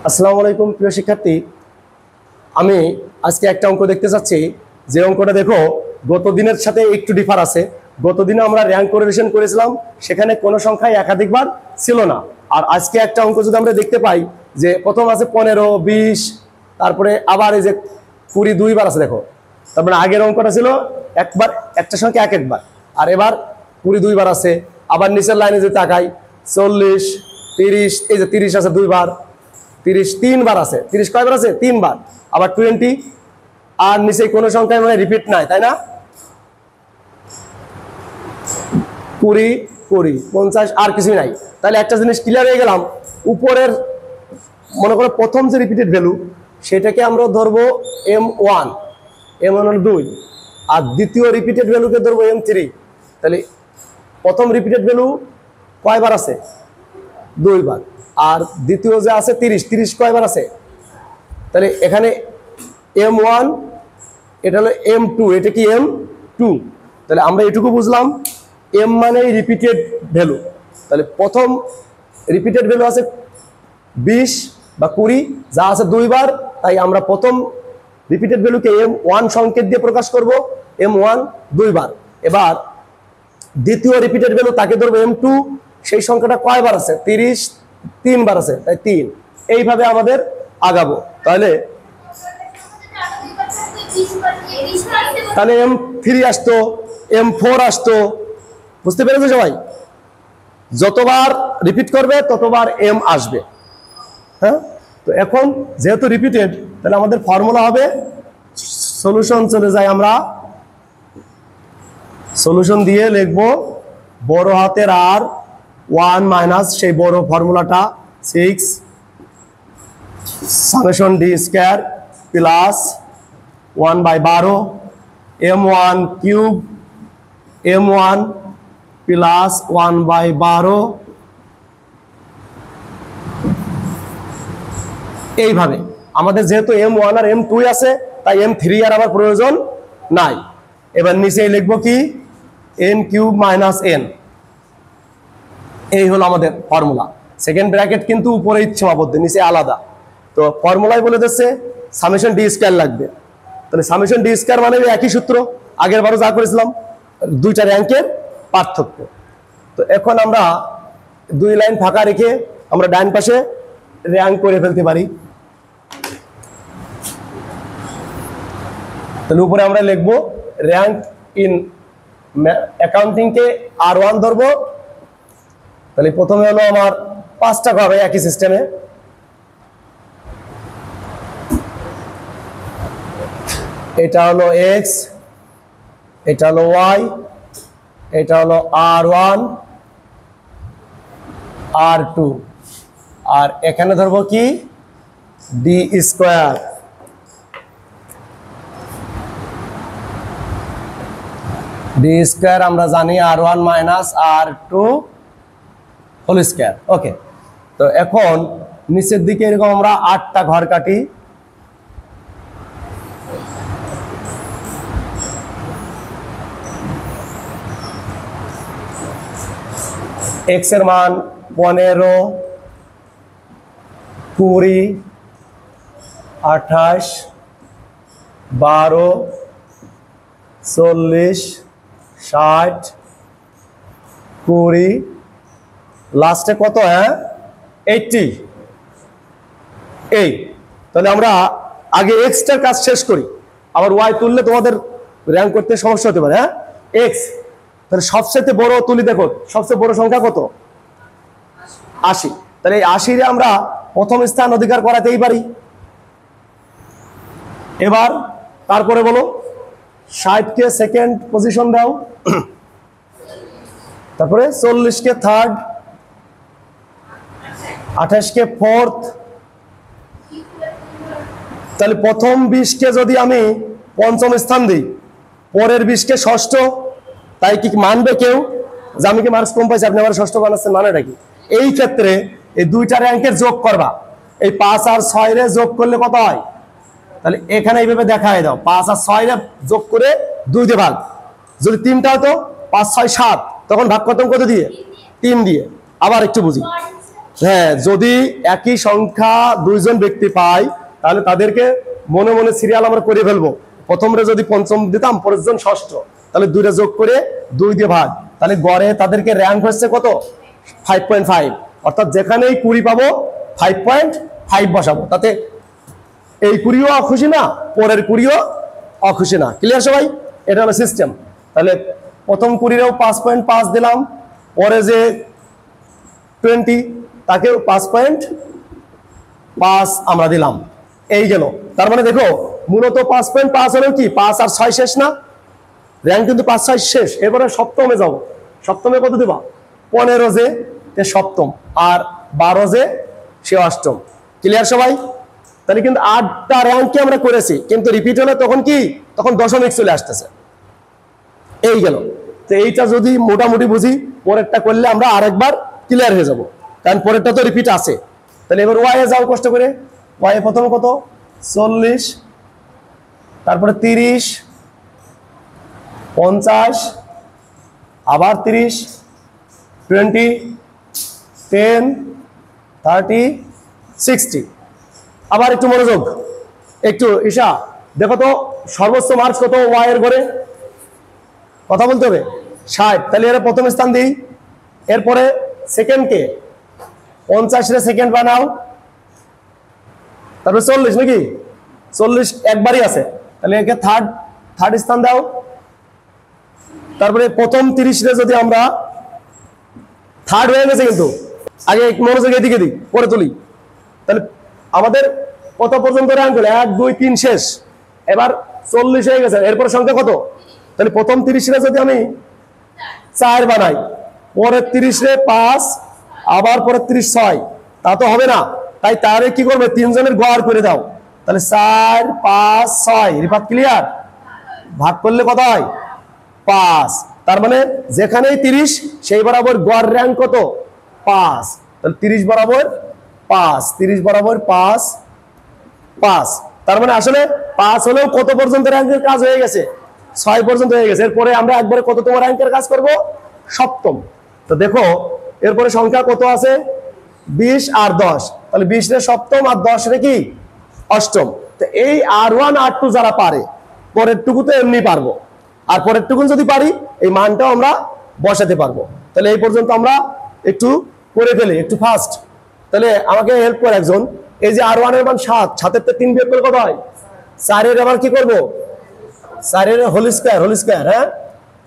আসসালামু আলাইকুম প্রিয় শিক্ষার্থী, আমি আজকে একটা অঙ্ক দেখতে চাচ্ছি। যে অঙ্কটা দেখো গত দিনের সাথে একটু ডিফার আছে। গত দিনে আমরা র্যাঙ্ক কোরিলেশন করেছিলাম, সেখানে কোনো সংখ্যায় একাধিকবার ছিল না। আর আজকে একটা অঙ্ক যদি আমরা দেখতে পাই যে প্রথম আছে 15, 20, তারপরে আবার এই যে 20 দুইবার আছে। দেখো তারপরে আগের অঙ্কটা ছিল একবার একটা সংখ্যা একবার, আর এবার 20 দুইবার আছে। আবার নিচের লাইনে যদি তাকাই 40, 30, এই যে 30 আছে দুইবার, 30 তিনবার আছে। 30 কয়বার আছে? তিনবার। আবার 20, আর নিচে কোনো সংখ্যায় মানে রিপিট নাই, তাই না? 20, 20, 50 আর কিছুই নাই। তাহলে একটা জিনিস ক্লিয়ার হয়ে গেলাম, উপরের মনে করো প্রথম যে রিপিটেড ভ্যালু সেটাকে আমরা ধরবো M1, M1 হলো 2, আর দ্বিতীয় রিপিটেড ভ্যালুকে ধরবো M3। তাহলে প্রথম রিপিটেড ভ্যালু কয়বার আছে? দুইবার। আর দ্বিতীয় যে আছে 30, 30 কয়বার আছে? তাহলে এখানে M1, এটা হলো M2, এটা কি M2। তাহলে আমরা এটুকু বুঝলাম, M মানে রিপিটেড ভ্যালু। তাহলে প্রথম রিপিটেড ভ্যালু আছে 20 বা 20, যা আছে দুইবার, তাই আমরা প্রথম রিপিটেড ভ্যালুকে M1 সংকেত দিয়ে প্রকাশ করব, M1 দুইবার। এবার দ্বিতীয় রিপিটেড ভ্যালু তাকে ধরবো M2, সেই সংখ্যাটা কয়বার আছে? 30 তিনবার আছে, তাই 3। এইভাবে আমাদের আগাবো। তাহলে M3 আসতো, M4 আসতো। বুঝতে পেরেছো সবাই? যতবার রিপিট করবে ততবার M আসবে। হ্যাঁ, তো এখন যেহেতু রিপিটেড, তাহলে আমাদের ফর্মুলা হবে, সলিউশন চলে যায়, আমরা সলিউশন দিয়ে লিখবো বড় হাতের আর 1 মাইনাস সেই বড় ফর্মুলাটা 6 summation D square plus 1/12 M1 cube M1 plus 1/12। এইভাবে আমাদের যেহেতু M1 আর M2 আছে, তাই M3 আর আবার প্রয়োজন নাই। এবার নিচে লিখবো কি n কিউব মাইনাস n। এই হলো আমাদের ফর্মুলা। সেকেন্ড ব্র্যাকেট কিন্তু উপরে সীমাবদ্ধ, নিচে আলাদা। তো ফর্মুলায় বলে দিচ্ছে সামেশন ডি স্কয়ার লাগবে। তাহলে সামেশন ডি স্কয়ার মানে একই সূত্র, আগের বারও যা করেছিলাম, দুইটা র্যাঙ্কের পার্থক্য। তো এখন আমরা দুই লাইন ফাঁকা রেখে আমরা ডান পাশে র্যাঙ্ক করে ফেলতে পারি। তাহলে উপরে আমরা লিখবো rank in accounting K R1 ধরবো। তাহলে প্রথমে হলো আমার 5 টাকা হবে একই সিস্টেমে। এটা হলো x, এটা হলো y, এটা হলো R1, R2, আর এখানে ধরবো কি ডি স্কয়ার। ডি স্কয়ার আমরা জানি R1 minus R2 whole square. ওকে, তো এখন নিচের দিকে এরকম আমরা 8টা ঘর কাটি। x এর মান 15, 20, 28, 12, 40, 60, 20, লাস্টে কত? 80। এই তাহলে আমরা আগে এক্সটার কাজ শেষ করি, আবার ওয়াই তুললে তোমাদের র্যাঙ্ক করতে সমস্যা হতে পারে। এক্স, তাহলে সবচেয়ে বড় তুলি, দেখো সবচেয়ে বড় সংখ্যা কত? 80। তাহলে এই 80 আমরা প্রথম স্থান অধিকার করাতেই পারি। এবার তারপরে বলো 60 কে সেকেন্ড পজিশন দাও, তারপরে 40 কে থার্ড, 28 কে ফোর্থ। তাহলে প্রথম 20 কে যদি আমি পঞ্চম স্থান দিই, পরের 20 কে ষষ্ঠ, তাই কি মানবে কেউ যে আমি কি মার্কস কম পাইছি, আপনি আমার ষষ্ঠ বানাচ্ছেন, মানেটা কি? এই ক্ষেত্রে এই দুইটা র্যাঙ্কের যোগ করবা, এই 5 আর 6 রে যোগ করলে কত হয়? তাহলে এখানে এইভাবে দেখায় দাও, 5 আর 6 রে যোগ করে 2 দিয়ে ভাগ। যদি 3টা হতো 5, 6, 7, তখন ভাগ করতাম কত দিয়ে? 3 দিয়ে। আবার একটু বুঝি, হ্যাঁ, যদি একই সংখ্যা দুইজন ব্যক্তি পাই তাহলে তাদেরকে মনে মনে সিরিয়াল আমরা করে ফেলবো। প্রথমরে যদি পঞ্চম দিতাম, পরের জন ষষ্ঠ, তাহলে দুইটা যোগ করে 2 দিয়ে ভাগ, তাহলে গড়ে তাদেরকে র্যাঙ্ক হচ্ছে কত 5.5। অর্থাৎ যেখানেই 20 পাবো 5.5 বসাবো, তাতে এই 20ও অখুশি না, পরের 20ও অখুশি না। ক্লিয়ার সবাই? এটা হলো সিস্টেম। তাহলে প্রথম 20-রেও 5.5 দিলাম, পরে যে 20 তাকেও 5.5 আমরা দিলাম, এই গেল। তার মানে দেখো মূলত 5.5 হলেও কি 5 আর 6 শেষ না, র্যাঙ্ক কিন্তু 5-6 শেষ। এবারে সপ্তমে যাব, সপ্তমে কত দেবা 15 যে সপ্তম, আর 12 যে সে অষ্টম। ক্লিয়ার সবাই? তাহলে কিন্তু 8টা র্যাঙ্ককে আমরা করেছি, কিন্তু রিপিট হলে তখন কি, তখন দশমিক চলে আসতেছে, এই গেল। তো এইটা যদি মোটামুটি বুঝি, পরেরটা করলে আমরা আরেকবার ক্লিয়ার হয়ে যাব, কারণ পরেরটা তো রিপিট আছে। তাহলে এবার ওয়াই এ যাও কষ্ট করে। ওয়াই এ প্রথমে কত 40, তারপরে 30, 50, আবার 30, 20, 10, 30, 60। আবার একটু মনোযোগ, একটু ঈশা দেখো তো সর্বোচ্চ মার্কস কত ওয়াই এর ঘরে, কথা বলতে হবে 60। তাহলে এর প্রথম স্থান দিই, এরপরে সেকেন্ড কে 50 সেকেন্ড বানাও, তারপরে 40 নাকি 40 একবারই আছে, তাহলে একে থার্ড স্থান দাও। তারপরে প্রথম 30 যদি আমরা থার্ড হয়ে গেছে, কিন্তু আগে মনোযোগ এদিকে দিই, পরে তুলি। তাহলে আমাদের কত পর্যন্ত র্যাঙ্ক হলো 1 2 3 শেষ, এবার 40 হয়ে গেছে, এরপর সংখ্যা কত, তাহলে প্রথম 30 যদি আমি 4 বানাই, পরের 30 5, আবার পরের 30 6, তা তো হবে না। তাই তারে কি করবে, 3 জনের গড় করে দাও, তাহলে 4 5 6 রিপাত ক্লিয়ার, ভাগ করলে কত হয় 5। তার মানে যেখানেই 30 সেই বরাবর গড় র্যাঙ্ক কত 5, তাহলে 30 বরাবর 5, 30 বরাবর 5 5। তার মানে আসলে 5 হলেও কত পর্যন্ত র্যাঙ্কের কাজ হয়ে গেছে, 6 পর্যন্ত হয়ে গেছে। এরপরে আমরা একবারে কততম র্যাঙ্কের কাজ করব, সপ্তম। তো দেখো এরপরে সংখ্যা কত আছে 20 আর 10, তাহলে 20 রে সপ্তম আর 10 রে কি অষ্টম। তো এই R1 R2 যারা পারে, পরের টুকু তো এমনি পারবো, আর পরের টুকুন যদি পারি এই মানটাও আমরা বসাতে পারবো। তাহলে এই পর্যন্ত আমরা একটু করে ফেলি, একটু ফাস্ট। তাহলে আমাকে হেল্প করে একজন, এই যে R1 এর মান 7, 7 এর 3 বিয়োগ করলে কত হয় 4, এর আবার কি করব 4 এর হোল স্কয়ার, হ্যাঁ,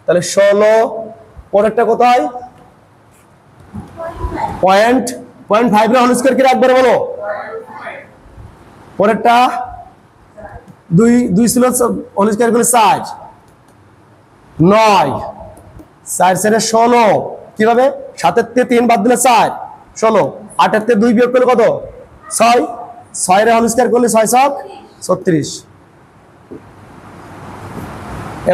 তাহলে 16, পরেরটা কত হয় 0.5 এর হোল স্কয়ার কি রাখবে বলো, পরেরটা 2 ছিল হোল স্কয়ার করলে 4, 9, 4 × 16, কিভাবে 7 এর থেকে 3 বাদ দিলে 4, 16, 8 এর থেকে 2 বিয়োগ করলে কত 6, 6 এর হোল স্কয়ার করলে 6 × 36।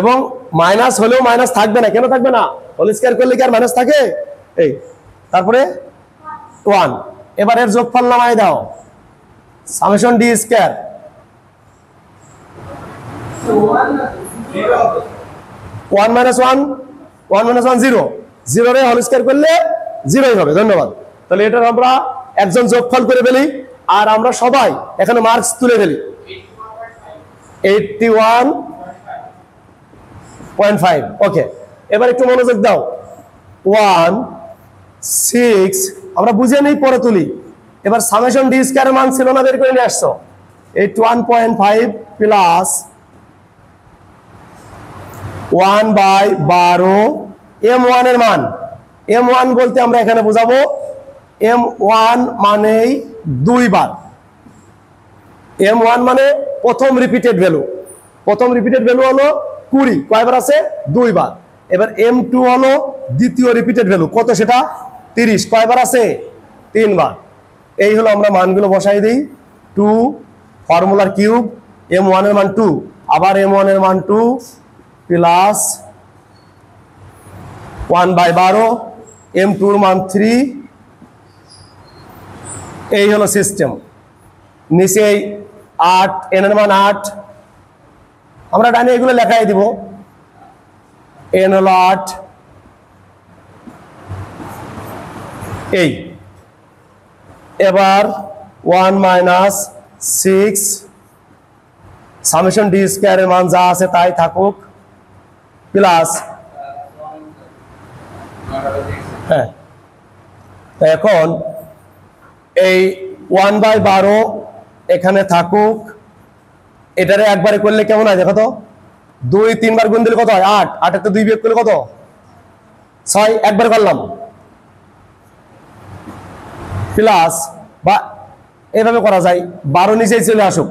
এবং মাইনাস হলেও মাইনাস থাকবে না, কেন থাকবে না, হোল স্কয়ার করলে কি আর মাইনাস থাকে, এই তারপরে 1। এবার এর যোগফল নামায় দাও, সামেশন ডি স্কয়ার, 1 - 1 1 - 1 0, 0 রে হোল স্কয়ার করলে 0ই হবে। ধন্যবাদ। তাহলে এটা আমরা একজন যোগফল করে ফেলি, আর আমরা সবাই এখানে মার্কস তুলে ফেলি 81.5। ওকে, এবার একটু মনোযোগ দাও, 1 6 আমরা বুঝে নেই পরে তুলি। এবার সামেশন ডি স্কয়ারের মান ছিল না, বের করে নিয়ে আসছো, 81.5 প্লাস 1/12 M1 এর মান। M1 বলতে আমরা এখানে বোঝাবো M1 মানেই 2 বার, M1 মানে প্রথম রিপিটেড ভ্যালু, প্রথম রিপিটেড ভ্যালু হলো 20, কয়বার আছে 2 বার। এবার M2 হলো দ্বিতীয় রিপিটেড ভ্যালু, কত সেটা 30, কয়বার আছে 3 বার। এই হলো আমরা মানগুলো বসাই দিই, 2 ফর্মুলার কিউব, M1 এর মান 2, আবার M1 এর মান 2 প্লাস 1/12, M2 এর মান 3। এই হলো সিস্টেম। নিচে 8, n এর মান 8, আমরা ডানে এগুলো লেখাই দিব, n হলো 8, এই এবার 1 মাইনাস 6 সামেশন ডি স্কয়ারের মান যা আছে তাই থাকুক প্লাস হ্যাঁ এখন এই 1/12 এখানে থাকুক। এটারে একবারে করলে কেমন হয় দেখো তো, 2 3 বার গুণ দিলে কত হয় 8, 8 এর 2 বিয়োগ করলে কত 6, একবার করলাম প্লাস বা এভাবে করা যায় 12 নিচেই চলে আসুক,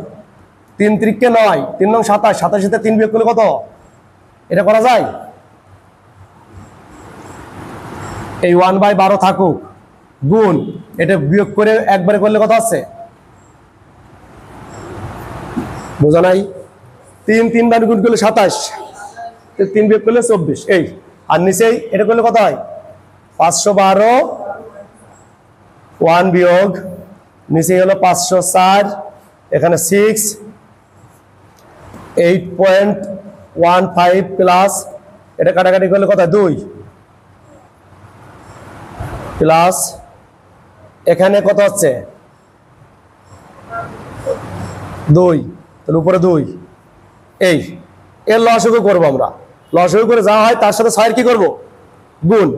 3 3 9, 3 9 27, 27 সাথে 3 বিয়োগ করলে কত, এটা করা যায়। এই 1/12 থাকুক গুণ এটা বিয়োগ করে একবারে করলে কত আছে বোঝা নাই, 3 3 বার গুণ করলে 27, 3 বিয়োগ করলে 24, এই আর নিচেই এটা করলে কত হয় 512, 1 বিয়োগ নিচে হলো 504, এখানে 6, 8.15 প্লাস এটা কাটাকাটি করলে কত 2 প্লাস এখানে কত হচ্ছে 2, তাহলে উপরে 2, এই এর লসাগু করবো আমরা, লসাগু করে যা হয় তার সাথে 6 কি করব গুণ,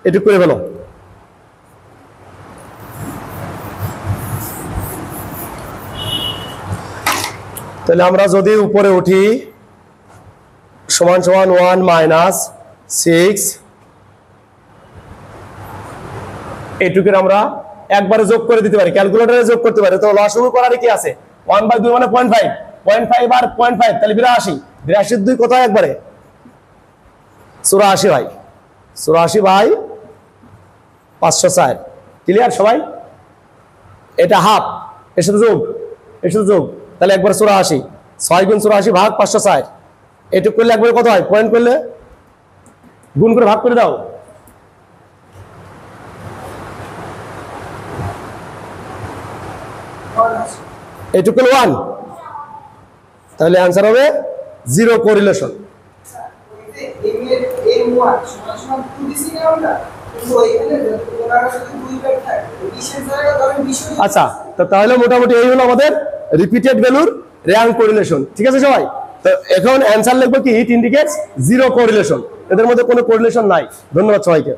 এটুকু করে ফেলো। তাহলে আমরা যদি উপরে উঠি সমান সমান 1 মাইনাস 6, এইটুকুর আমরা একবারে যোগ করে দিতে পারি, ক্যালকুলেটরে যোগ করতে পারি। তো লসাগু করার কি আছে 1/2 মানে 0.5, 0.5 আর 0.5 তাহলে 82, 82 2 কত হয় একবারে 84 ভাই, 84/504, ক্লিয়ার সবাই। এটা হাফ, এর সাথে যোগ, এর সাথে যোগ, তাহলে একবার 84, 6 গুণ 84 ভাগ 560, এটুকু করলে একবারে কত হয় পয়েন্ট করলে গুণ করে ভাগ করে দাও, এটুকু 1, তাহলে आंसर হবে 0 কোরিলেশন। আচ্ছা, তো তাহলে মোটামুটি এই হলো আমাদের রিপিটেড ভ্যালুর র্যাঙ্ক কোরিলেশন, ঠিক আছে সবাই। তো এখন অ্যান্সার লিখবো কি, ইট ইন্ডিকেটস 0 কোরিলেশন, এদের মধ্যে কোনো কোরিলেশন নাই। ধন্যবাদ সবাইকে।